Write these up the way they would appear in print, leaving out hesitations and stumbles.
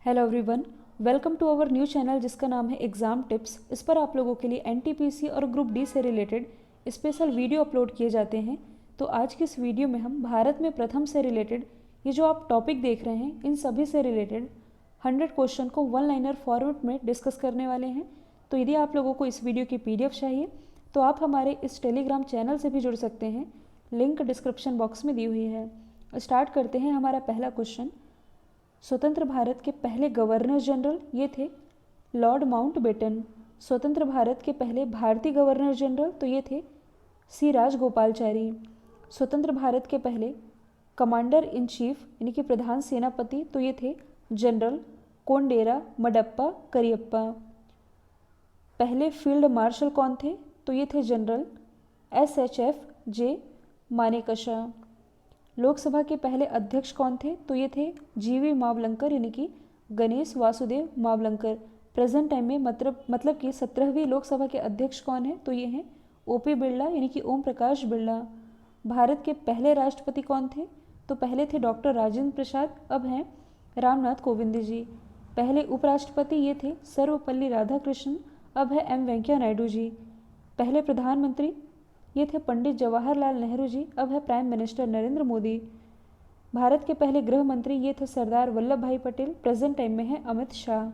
Hello everyone, welcome to our new channel जिसका नाम है एग्ज़ाम टिप्स। इस पर आप लोगों के लिए एनटीपीसी और ग्रुप डी से रिलेटेड स्पेशल वीडियो अपलोड किए जाते हैं। तो आज की इस वीडियो में हम भारत में प्रथम से रिलेटेड ये जो आप टॉपिक देख रहे हैं इन सभी से रिलेटेड 100 क्वेश्चन को वन लाइनर फॉर्मेट में डिस्कस करने वाले हैं। तो यदि आप लोगों को इस वीडियो की PDF चाहिए तो आप हमारे इस टेलीग्राम चैनल से भी जुड़ सकते हैं, लिंक डिस्क्रिप्शन बॉक्स में दी हुई है। स्टार्ट करते हैं। हमारा पहला क्वेश्चन, स्वतंत्र भारत के पहले गवर्नर जनरल ये थे लॉर्ड माउंटबेटन। स्वतंत्र भारत के पहले भारतीय गवर्नर जनरल तो ये थे सी राजगोपालचारी। स्वतंत्र भारत के पहले कमांडर इन चीफ यानी कि प्रधान सेनापति तो ये थे जनरल कोंडेरा मडप्पा करियप्पा। पहले फील्ड मार्शल कौन थे तो ये थे जनरल SHF जे मानेकशा। लोकसभा के पहले अध्यक्ष कौन थे तो ये थे GV मावलंकर यानी कि गणेश वासुदेव मावलंकर। प्रेजेंट टाइम में मतलब कि 17वीं लोकसभा के अध्यक्ष कौन है तो ये हैं OP बिरला यानी कि ओम प्रकाश बिरला। भारत के पहले राष्ट्रपति कौन थे तो पहले थे डॉक्टर राजेंद्र प्रसाद, अब हैं रामनाथ कोविंद जी। पहले उपराष्ट्रपति ये थे सर्वपल्ली राधाकृष्णन, अब है M वेंकैया नायडू जी। पहले प्रधानमंत्री ये थे पंडित जवाहरलाल नेहरू जी, अब है प्राइम मिनिस्टर नरेंद्र मोदी। भारत के पहले गृह मंत्री ये थे सरदार वल्लभ भाई पटेल, प्रेजेंट टाइम में है अमित शाह।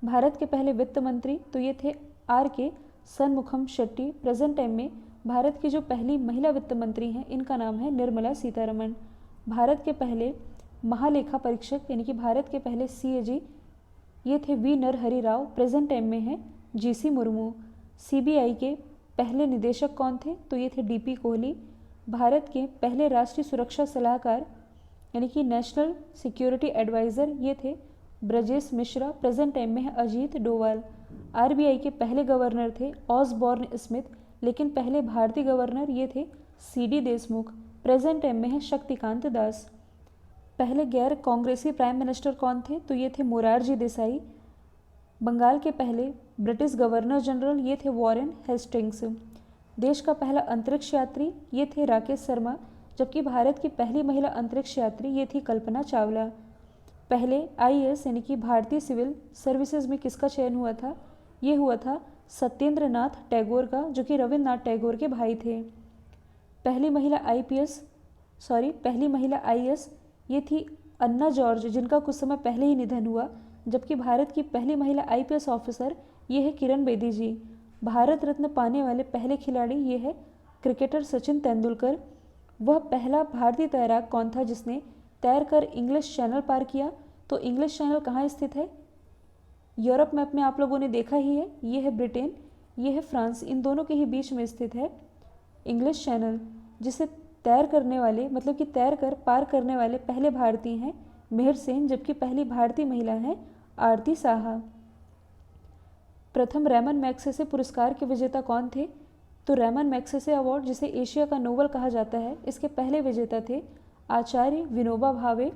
भारत के पहले वित्त मंत्री तो ये थे RK सनमुखम शेट्टी, प्रेजेंट टाइम में भारत की जो पहली महिला वित्त मंत्री हैं इनका नाम है निर्मला सीतारमण। भारत के पहले महालेखा परीक्षक यानी कि भारत के पहले CAG ये थे V Narahari Rao, present time में है GC मुर्मू। CBI के पहले निदेशक कौन थे तो ये थे DP कोहली। भारत के पहले राष्ट्रीय सुरक्षा सलाहकार यानी कि नेशनल सिक्योरिटी एडवाइज़र ये थे ब्रजेश मिश्रा, प्रेजेंट टाइम में है अजीत डोवाल। RBI के पहले गवर्नर थे ऑसबॉर्न स्मिथ, लेकिन पहले भारतीय गवर्नर ये थे CD देशमुख, प्रेजेंट टाइम में है शक्तिकांत दास। पहले गैर कांग्रेसी प्राइम मिनिस्टर कौन थे तो ये थे मोरारजी देसाई। बंगाल के पहले ब्रिटिश गवर्नर जनरल ये थे वॉरेन हेस्टिंग्स। देश का पहला अंतरिक्ष यात्री ये थे राकेश शर्मा, जबकि भारत की पहली महिला अंतरिक्ष यात्री ये थी कल्पना चावला। पहले IAS यानी कि भारतीय सिविल सर्विसेज में किसका चयन हुआ था, ये हुआ था सत्येंद्र नाथ टैगोर का, जो कि रविन्द्रनाथ टैगोर के भाई थे। पहली महिला IAS ये थी अन्ना जॉर्ज, जिनका कुछ समय पहले ही निधन हुआ, जबकि भारत की पहली महिला IPS ऑफिसर ये है किरण बेदी जी। भारत रत्न पाने वाले पहले खिलाड़ी ये है क्रिकेटर सचिन तेंदुलकर। वह पहला भारतीय तैराक कौन था जिसने तैरकर इंग्लिश चैनल पार किया, तो इंग्लिश चैनल कहाँ स्थित है, यूरोप मैप में आप लोगों ने देखा ही है, ये है ब्रिटेन, ये है फ्रांस, इन दोनों के ही बीच में स्थित है इंग्लिश चैनल, जिसे तैर कर पार करने वाले पहले भारतीय हैं मेहर सेन, जबकि पहली भारतीय महिला हैं आरती साहा। प्रथम रैमन मैग्सेसे पुरस्कार के विजेता कौन थे तो रैमन मैग्सेसे अवार्ड, जिसे एशिया का नोबेल कहा जाता है, इसके पहले विजेता थे आचार्य विनोबा भावे।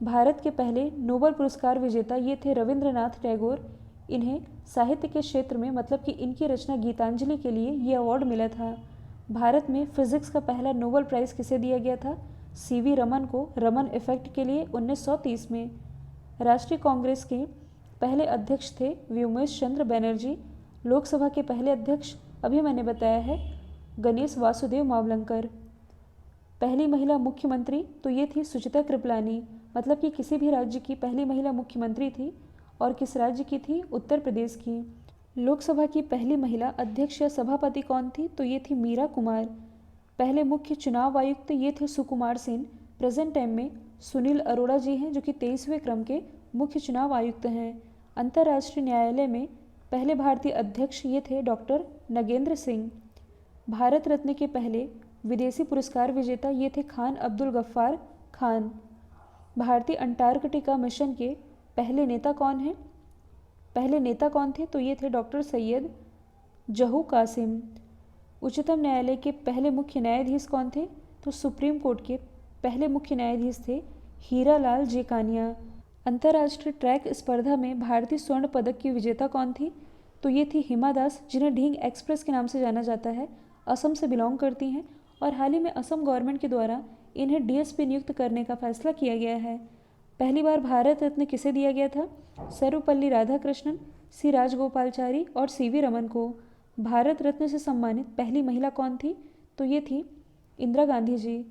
भारत के पहले नोबेल पुरस्कार विजेता ये थे रविंद्रनाथ टैगोर। इन्हें साहित्य के क्षेत्र में मतलब कि इनकी रचना गीतांजलि के लिए ये अवार्ड मिला था। भारत में फिजिक्स का पहला नोबेल प्राइज़ किसे दिया गया था, CV रमन को, रमन इफेक्ट के लिए 1930 में। राष्ट्रीय कांग्रेस के पहले अध्यक्ष थे व्योमेश चंद्र बनर्जी। लोकसभा के पहले अध्यक्ष अभी मैंने बताया है गणेश वासुदेव मावलंकर। पहली महिला मुख्यमंत्री तो ये थी सुचिता कृपलानी, मतलब कि किसी भी राज्य की पहली महिला मुख्यमंत्री थी, और किस राज्य की थी, उत्तर प्रदेश की। लोकसभा की पहली महिला अध्यक्ष या सभापति कौन थी तो ये थी मीरा कुमार। पहले मुख्य चुनाव आयुक्त ये थे सुकुमार सेन, प्रेजेंट टाइम में सुनील अरोड़ा जी हैं, जो कि 23वें क्रम के मुख्य चुनाव आयुक्त हैं। अंतर्राष्ट्रीय न्यायालय में पहले भारतीय अध्यक्ष ये थे डॉक्टर नगेंद्र सिंह। भारत रत्न के पहले विदेशी पुरस्कार विजेता ये थे खान अब्दुल गफ्फार खान। भारतीय अंटार्कटिका मिशन के पहले नेता कौन थे तो ये थे डॉक्टर सैयद जहू कासिम। उच्चतम न्यायालय के पहले मुख्य न्यायाधीश कौन थे तो सुप्रीम कोर्ट के पहले मुख्य न्यायाधीश थे हीरालाल जेकानिया। अंतर्राष्ट्रीय ट्रैक स्पर्धा में भारतीय स्वर्ण पदक की विजेता कौन थी तो ये थी हिमा दास, जिन्हें ढींग एक्सप्रेस के नाम से जाना जाता है, असम से बिलोंग करती हैं, और हाल ही में असम गवर्नमेंट के द्वारा इन्हें DSP नियुक्त करने का फैसला किया गया है। पहली बार भारत रत्न किसे दिया गया था? सर्वपल्ली राधाकृष्णन, सी राजगोपालचारी और सीवी रमन को। भारत रत्न से सम्मानित पहली महिला कौन थी? तो ये थी Indira Gandhi ji.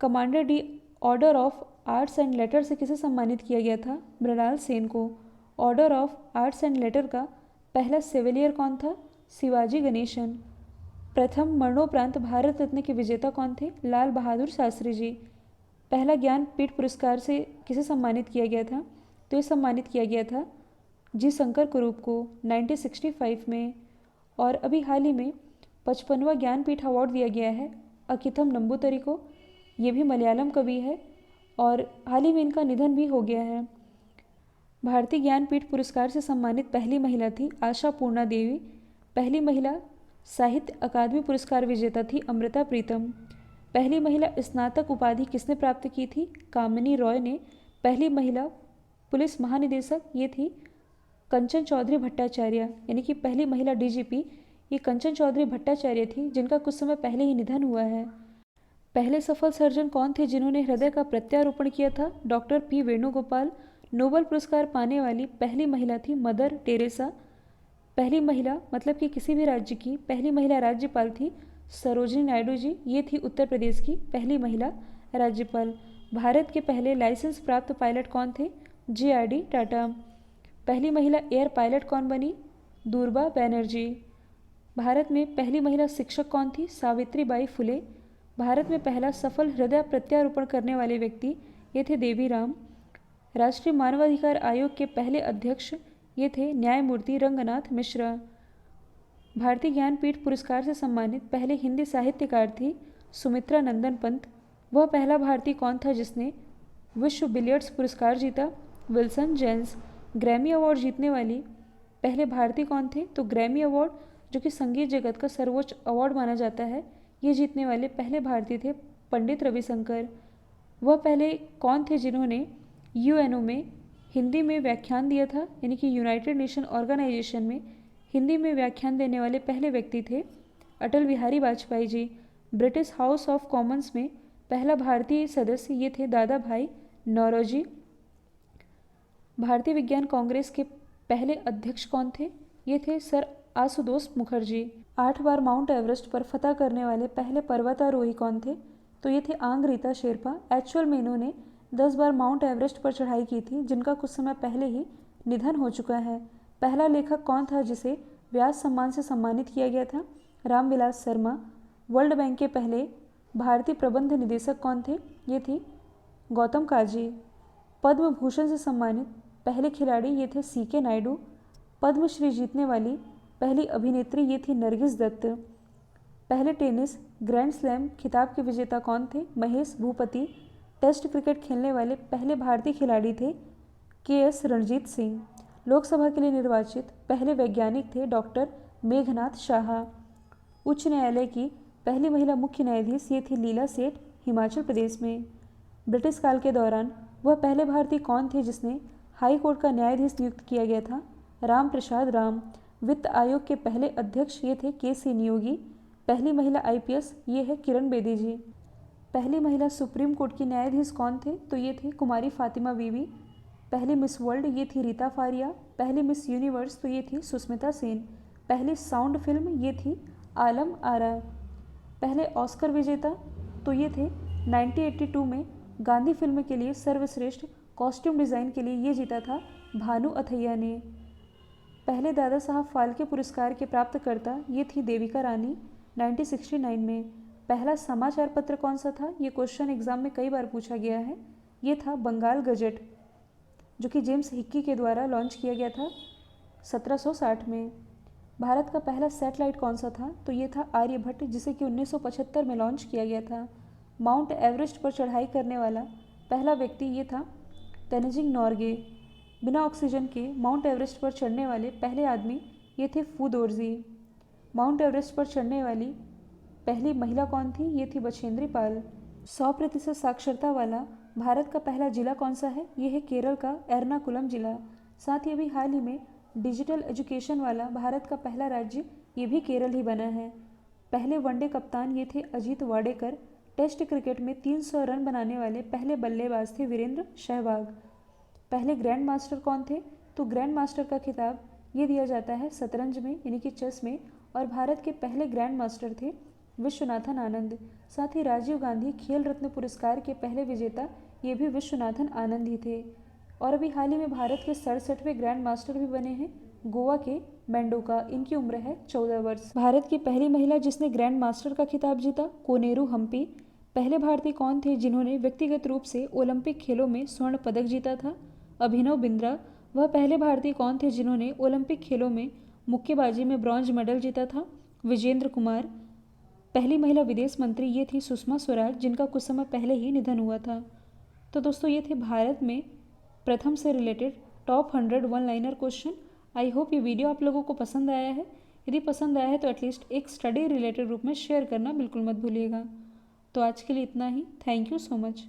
Commander de order of arts and letter से किसे सम्मानित किया गया था? मृणाल सेन को। Order of arts and letter का पहला सिविलियर कौन था? शिवाजी गणेशन। प्रथम मरणोपरांत भारत रत्न के विजेता कौन थे? लाल बहादुर शास्त्री जी। पहला ज्ञानपीठ पुरस्कार से किसे सम्मानित किया गया था? तो ये सम्मानित किया गया था जी शंकर कुरूप को 1965 में। और अभी हाल ही में 55वां ज्ञानपीठ अवार्ड दिया गया है अकिथम नंबूतरी को। ये भी मलयालम कवि है और हाल ही में इनका निधन भी हो गया है। भारतीय ज्ञानपीठ पुरस्कार से सम्मानित पहली महिला थी आशा पूर्णा देवी। पहली महिला साहित्य अकादमी पुरस्कार विजेता थी अमृता प्रीतम। पहली महिला स्नातक उपाधि किसने प्राप्त की थी? कामिनी रॉय ने। पहली महिला पुलिस महानिदेशक ये थी कंचन चौधरी भट्टाचार्य, यानी कि पहली महिला डीजीपी ये कंचन चौधरी भट्टाचार्य थी, जिनका कुछ समय पहले ही निधन हुआ है। पहले सफल सर्जन कौन थे जिन्होंने हृदय का प्रत्यारोपण किया था? Doctor P Venugopal. नोबेल पुरस्कार पाने वाली पहली महिला थी मदर टेरेसा। पहली महिला मतलब कि किसी भी राज्य की पहली महिला राज्यपाल थी सरोजिनी नायडू जी। ये थी उत्तर प्रदेश की पहली महिला राज्यपाल। भारत के पहले लाइसेंस प्राप्त पायलट कौन थे? JRD टाटा। पहली महिला एयर पायलट कौन बनी? दूरबा बैनर्जी। भारत में पहली महिला शिक्षक कौन थी? सावित्रीबाई फुले। भारत में पहला सफल हृदय प्रत्यारोपण करने वाले व्यक्ति ये थे देवी राम। राष्ट्रीय मानवाधिकार आयोग के पहले अध्यक्ष ये थे न्यायमूर्ति रंगनाथ मिश्रा। भारतीय ज्ञानपीठ पुरस्कार से सम्मानित पहले हिंदी साहित्यकार थी सुमित्रा नंदन पंत। वह पहला भारतीय कौन था जिसने विश्व बिलियर्ड्स पुरस्कार जीता? Wilson James. ग्रैमी अवार्ड जीतने वाली पहले भारतीय कौन थे? तो ग्रैमी अवार्ड जो कि संगीत जगत का सर्वोच्च अवार्ड माना जाता है, ये जीतने वाले पहले भारतीय थे पंडित रविशंकर। वह पहले कौन थे जिन्होंने UNO में हिंदी में व्याख्यान दिया था, यानी कि यूनाइटेड नेशन ऑर्गेनाइजेशन में हिंदी में व्याख्यान देने वाले पहले व्यक्ति थे Atal Bihari Vajpayee ji. British house of Commons में पहला भारतीय सदस्य ये थे दादा भाई नौरोजी। भारतीय विज्ञान कांग्रेस के पहले अध्यक्ष कौन थे? ये थे सर आशुतोष मुखर्जी। 8 बार माउंट एवरेस्ट पर फतह करने वाले पहले पर्वतारोही कौन थे? तो ये थे आंग रीता शेरपा। एक्चुअल में इन्होंने 10 बार माउंट एवरेस्ट पर चढ़ाई की थी, जिनका कुछ समय पहले ही निधन हो चुका है। पहला लेखक कौन था जिसे व्यास सम्मान से सम्मानित किया गया था? रामविलास शर्मा। वर्ल्ड बैंक के पहले भारतीय प्रबंध निदेशक कौन थे? ये थी गौतम काजी। पद्म भूषण से सम्मानित पहले खिलाड़ी ये थे CK नायडू। पद्मश्री जीतने वाली पहली अभिनेत्री ये थी नरगिस दत्त। पहले टेनिस ग्रैंड स्लैम खिताब के विजेता कौन थे? महेश भूपति। टेस्ट क्रिकेट खेलने वाले पहले भारतीय खिलाड़ी थे KS रणजीत सिंह। लोकसभा के लिए निर्वाचित पहले वैज्ञानिक थे डॉक्टर मेघनाथ शाह। उच्च न्यायालय की पहली महिला मुख्य न्यायाधीश ये थी लीला सेठ, हिमाचल प्रदेश में। ब्रिटिश काल के दौरान वह पहले भारतीय कौन थे जिसने हाई कोर्ट का न्यायाधीश नियुक्त किया गया था? राम प्रसाद राम। वित्त आयोग के पहले अध्यक्ष ये थे KC नियोगी। पहली महिला IPS ये है किरण बेदी जी। पहली महिला सुप्रीम कोर्ट की न्यायाधीश कौन थे? तो ये थी कुमारी फातिमा बीवी। पहली मिस वर्ल्ड ये थी रीता फारिया। पहली मिस यूनिवर्स तो ये थी सुष्मिता सेन। पहली साउंड फिल्म ये थी आलम आरा। पहले ऑस्कर विजेता तो ये थे 1982 में गांधी फिल्म के लिए सर्वश्रेष्ठ कॉस्ट्यूम डिज़ाइन के लिए ये जीता था भानु अथैया ने। पहले दादा साहब फाल्के पुरस्कार के प्राप्तकर्ता ये थी देविका रानी 1969 में। पहला समाचार पत्र कौन सा था? ये क्वेश्चन एग्जाम में कई बार पूछा गया है। ये था बंगाल गजट, जो कि जेम्स हिक्की के द्वारा लॉन्च किया गया था 1760 में। भारत का पहला सैटेलाइट कौन सा था? तो ये था आर्यभट्ट, जिसे कि 1975 में लॉन्च किया गया था। माउंट एवरेस्ट पर चढ़ाई करने वाला पहला व्यक्ति ये था तेनजिंग नोर्गे। बिना ऑक्सीजन के माउंट एवरेस्ट पर चढ़ने वाले पहले आदमी ये थे फू दोरजी। माउंट एवरेस्ट पर चढ़ने वाली पहली महिला कौन थी? ये थी बछेंद्री पाल। 100% साक्षरता वाला भारत का पहला जिला कौन सा है? ये है केरल का एर्नाकुलम जिला। साथ ही अभी हाल ही में डिजिटल एजुकेशन वाला भारत का पहला राज्य ये भी केरल ही बना है। पहले वनडे कप्तान ये थे अजीत वाडेकर। टेस्ट क्रिकेट में 300 रन बनाने वाले पहले बल्लेबाज थे वीरेंद्र सहवाग। पहले ग्रैंड मास्टर कौन थे? तो ग्रैंड मास्टर का खिताब ये दिया जाता है शतरंज में यानी कि चेस में, और भारत के पहले ग्रैंड मास्टर थे विश्वनाथन आनंद। साथ ही राजीव गांधी खेल रत्न पुरस्कार के पहले विजेता ये भी विश्वनाथन आनंद ही थे। और अभी हाल ही में भारत के 67वें ग्रैंड मास्टर भी बने हैं गोवा के मेंडोका। इनकी उम्र है 14 वर्ष। भारत की पहली महिला जिसने ग्रैंड मास्टर का खिताब जीता कोनेरू हम्पी। पहले भारतीय कौन थे जिन्होंने व्यक्तिगत रूप से ओलंपिक खेलों में स्वर्ण पदक जीता था? अभिनव बिंद्रा। वह पहले भारतीय कौन थे जिन्होंने ओलंपिक खेलों में मुक्केबाजी में ब्रॉन्ज मेडल जीता था? विजेंद्र कुमार। पहली महिला विदेश मंत्री ये थी सुषमा स्वराज, जिनका कुछ समय पहले ही निधन हुआ था। तो दोस्तों ये थे भारत में प्रथम से related top 100 one liner question. I hope ये वीडियो आप लोगों को पसंद आया है। यदि पसंद आया है तो एटलीस्ट एक स्टडी रिलेटेड रूप में शेयर करना बिल्कुल मत भूलिएगा। तो आज के लिए इतना ही। Thank you so much.